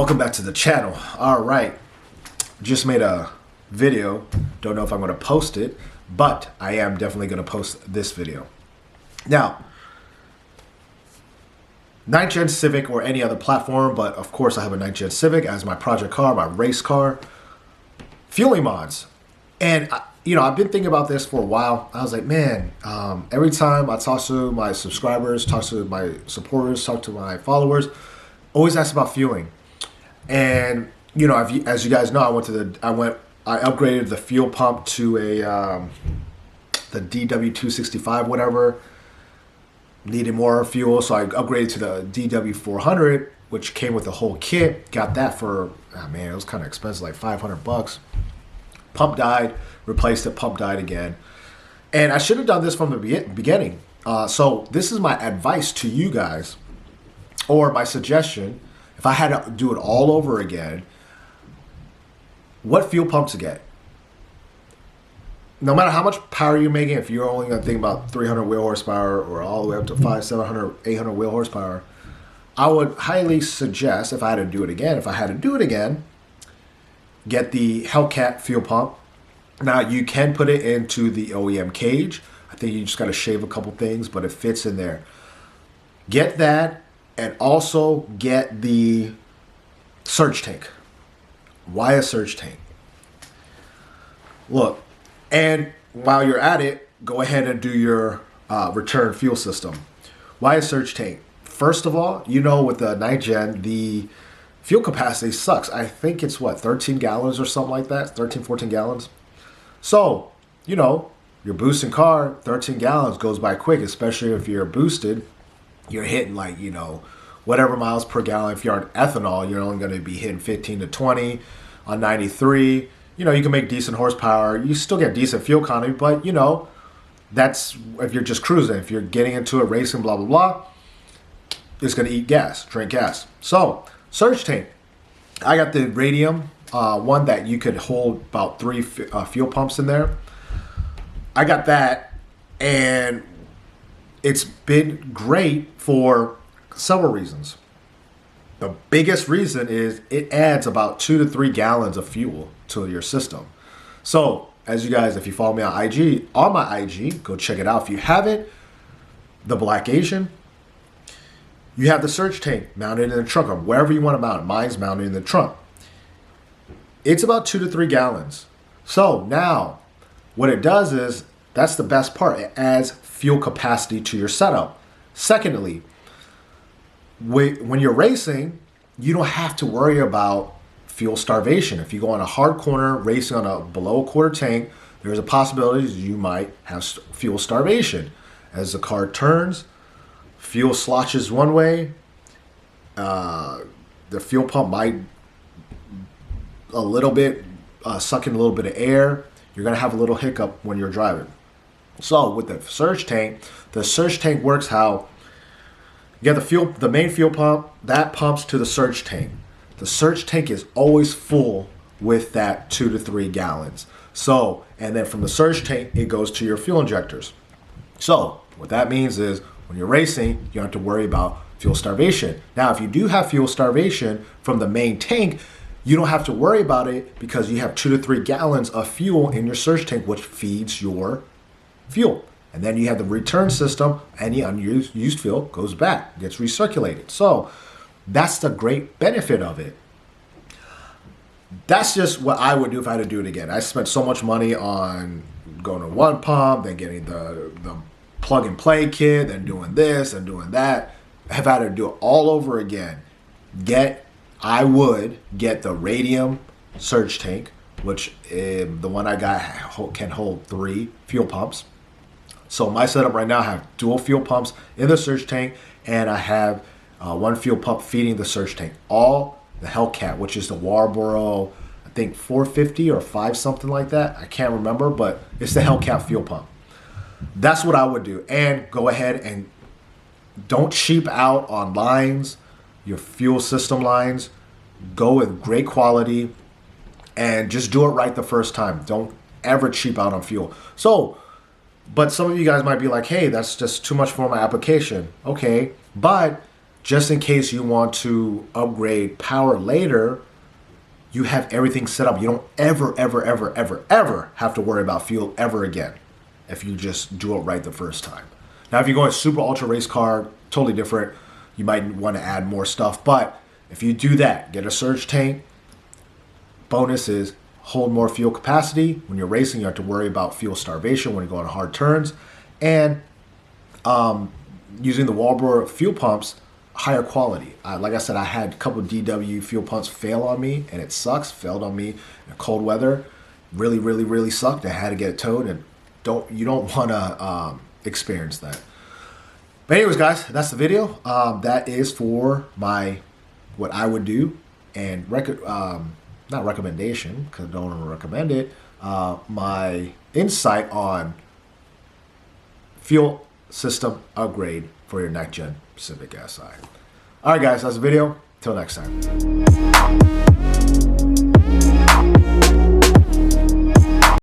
Welcome back to the channel. All right, just made a video. Don't know if I'm going to post it, but I am definitely going to post this video. Now, 9th Gen Civic or any other platform, but of course I have a 9th Gen Civic as my project car, my race car. Fueling mods. And, I've been thinking about this for a while. I was like, man, every time I talk to my subscribers, talk to my supporters, talk to my followers, always ask about fueling. And, as you guys know, I upgraded the fuel pump to the DW265, whatever. Needed more fuel, so I upgraded to the DW400, which came with the whole kit. Got that for, it was kind of expensive, like $500. Pump died, replaced it, pump died again. And I should have done this from the beginning. So this is my advice to you guys, or my suggestion. If I had to do it all over again, what fuel pump to get? No matter how much power you're making, if you're only going to think about 300 wheel horsepower or all the way up to 500, 700, 800 wheel horsepower, I would highly suggest, if I had to do it again, get the Hellcat fuel pump. Now, you can put it into the OEM cage. I think you just got to shave a couple things, but it fits in there. Get that, and also get the surge tank. Why a surge tank? Look, and while you're at it, go ahead and do your return fuel system. Why a surge tank? First of all, with the 9th Gen, the fuel capacity sucks. I think it's 13 gallons or something like that, 13, 14 gallons. So, your boosting car, 13 gallons goes by quick, especially if you're boosted. You're hitting whatever miles per gallon. If you're on ethanol, you're only going to be hitting 15 to 20 on 93. You can make decent horsepower. You still get decent fuel economy, but, that's if you're just cruising. If you're getting into it, racing, blah, blah, blah, it's going to eat gas, drink gas. So, surge tank. I got the radium one that you could hold about 3 fuel pumps in there. I got that, and it's been great for several reasons. The biggest reason is it adds about 2 to 3 gallons of fuel to your system. So, as you guys, if you follow me on my IG, go check it out. If you haven't, the Black Asian, you have the surge tank mounted in the trunk, or wherever you want to mount it. Mine's mounted in the trunk. It's about 2 to 3 gallons. So now, what it does is, that's the best part. It adds fuel capacity to your setup. Secondly, when you're racing, you don't have to worry about fuel starvation. If you go on a hard corner racing on below a quarter tank, there's a possibility you might have fuel starvation. As the car turns, fuel sloshes one way, the fuel pump might suck in a little bit of air. You're going to have a little hiccup when you're driving. So with the surge tank works how you get the main fuel pump, that pumps to the surge tank. The surge tank is always full with that 2 to 3 gallons. So, and then from the surge tank, it goes to your fuel injectors. So what that means is when you're racing, you don't have to worry about fuel starvation. Now, if you do have fuel starvation from the main tank, you don't have to worry about it because you have 2 to 3 gallons of fuel in your surge tank, which feeds your fuel. And then you have the return system. Any unused fuel goes back, gets recirculated. So that's the great benefit of it. That's just what I would do if I had to do it again. I spent so much money on going to one pump, then getting the plug and play kit, then doing this and doing that. If I had to do it all over again, I would get the radium surge tank, which the one I got can hold 3 fuel pumps. So my setup right now, I have dual fuel pumps in the surge tank, and I have one fuel pump feeding the surge tank. All the Hellcat, which is the Warboro, I think 450 or 5 something like that. I can't remember, but it's the Hellcat fuel pump. That's what I would do. And go ahead and don't cheap out on lines, your fuel system lines. Go with great quality and just do it right the first time. Don't ever cheap out on fuel. So, but some of you guys might be like, hey, that's just too much for my application. Okay, but just in case you want to upgrade power later, you have everything set up. You don't ever have to worry about fuel ever again if you just do it right the first time. Now, if you're going super ultra race car, totally different. You might want to add more stuff, but if you do that, get a surge tank. Bonus is hold more fuel capacity. When you're racing, you have to worry about fuel starvation when you go on hard turns. And using the Walbro fuel pumps, higher quality. Like I said, I had a couple of DW fuel pumps fail on me, and it sucks. Failed on me in cold weather. Really sucked. I had to get it towed, and you don't want to experience that. But anyways, guys, that's the video. That is for what I would do, and not recommendation, because I don't want to recommend it, my insight on fuel system upgrade for your next gen Civic SI. All right, guys, that's the video. Till next time.